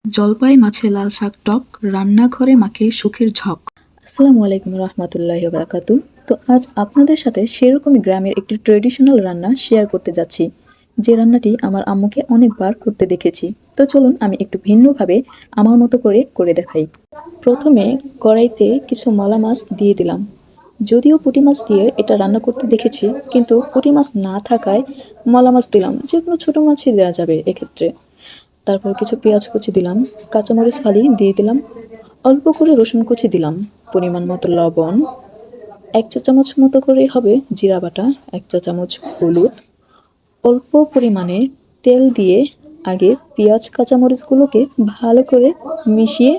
জলপাই মাছে লাল শাক টক, রান্নাঘরে মাখে সুখের ঝক। আসসালামু আলাইকুম রহমতুল্লাহি ওয়া বারাকাতু। তো আজ আপনাদের সাথে সেরকমই গ্রামের একটি ট্রেডিশনাল রান্না শেয়ার করতে যাচ্ছি, যে রান্নাটি আমার আম্মুকে অনেকবার করতে দেখেছি। তো চলুন আমি একটু ভিন্নভাবে আমার মতো করে করে দেখাই। প্রথমে কড়াইতে কিছু মলা মাছ দিয়ে দিলাম। যদিও পুঁটি মাছ দিয়ে এটা রান্না করতে দেখেছি, কিন্তু পুঁটি মাছ না থাকায় মলা মাছ দিলাম। যে কোনো ছোট মাছই দেওয়া যাবে এক্ষেত্রে। তারপর কিছু পেঁয়াজ কুচি দিলাম, কাঁচামরিচ ফালি দিয়ে দিলাম, অল্প করে রসুন কুচি দিলাম, পরিমাণ মতো লবণ, 1 চা চামচ মতো করে হবে জিরা বাটা, 1 চা চামচ হলুদ, অল্প পরিমাণে তেল দিয়ে আগে পেঁয়াজ কাঁচামরিচগুলোকে ভালো করে মিশিয়ে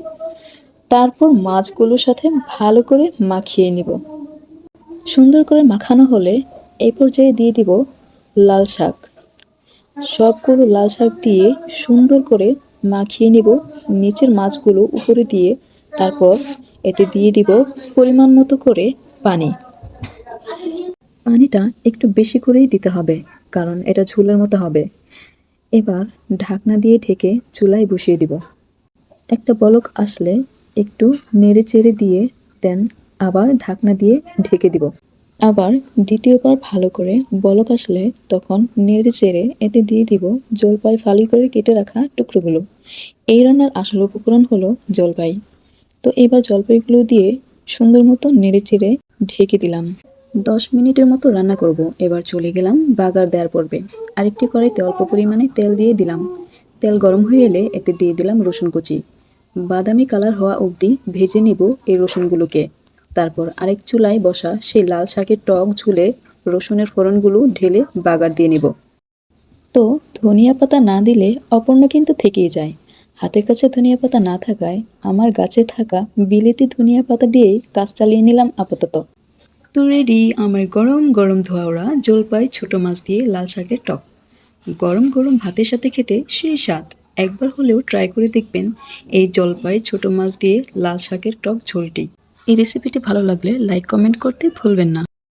তারপর মাছগুলোর সাথে ভালো করে মাখিয়ে নিব। সুন্দর করে মাখানো হলে এই পর্যায়ে দিয়ে দিব লাল শাক। সবগুলো লাল শাক দিয়ে সুন্দর করে মাখিয়ে নিব নিচের মাছগুলো উপরে দিয়ে। তারপর এতে দিয়ে দিব পরিমাণ মতো করে পানি। পানিটা একটু বেশি করেই দিতে হবে, কারণ এটা ঝোলের মতো হবে। এবার ঢাকনা দিয়ে ঢেকে চুলায় বসিয়ে দিব। একটা বলক আসলে একটু নেড়ে চেড়ে দিয়ে দেন, আবার ঢাকনা দিয়ে ঢেকে দিব। আবার দ্বিতীয়বার ভালো করে বলক আসলে তখন নেড়ে চেড়ে এতে দিয়ে দিব জলপাই ফালি করে কেটে রাখা টুকরোগুলো। এই রান্নার আসল উপকরণ হলো জলপাই। তো এবার জলপাইগুলো দিয়ে সুন্দর মতো নেড়ে চেড়ে ঢেকে দিলাম। 10 মিনিটের মতো রান্না করব। এবার চলে গেলাম বাগার দেওয়ার পর্বে। আরেকটি কড়াইতে অল্প পরিমাণে তেল দিয়ে দিলাম। তেল গরম হয়ে এলে এতে দিয়ে দিলাম রসুন কুচি। বাদামি কালার হওয়া অবধি ভেজে নিব এই রসুনগুলোকে। তারপর আরেক চুলায় বসা সেই লাল শাকের টক ঝোলে রসুনের ফোড়নগুলো ঢেলে বাগার দিয়ে নিব। তো ধনিয়া পাতা না দিলে অপূর্ণ কিন্তু থেকেই যায়। হাতের কাছে ধনিয়া পাতা না থাকায় আমার গাছে থাকা বিলেতি ধনিয়া পাতা দিয়েই কাজ চালিয়ে নিলাম আপাতত। তো রেডি আমার গরম গরম ধোয়া ওড়া জলপাই ছোট মাছ দিয়ে লাল শাকের টক। গরম গরম ভাতের সাথে খেতে সেই স্বাদ। একবার হলেও ট্রাই করে দেখবেন এই জলপাই ছোট মাছ দিয়ে লাল শাকের টক ঝোলটি। এই রেসিপিটি ভালো লাগলে লাইক কমেন্ট করতে ভুলবেন না।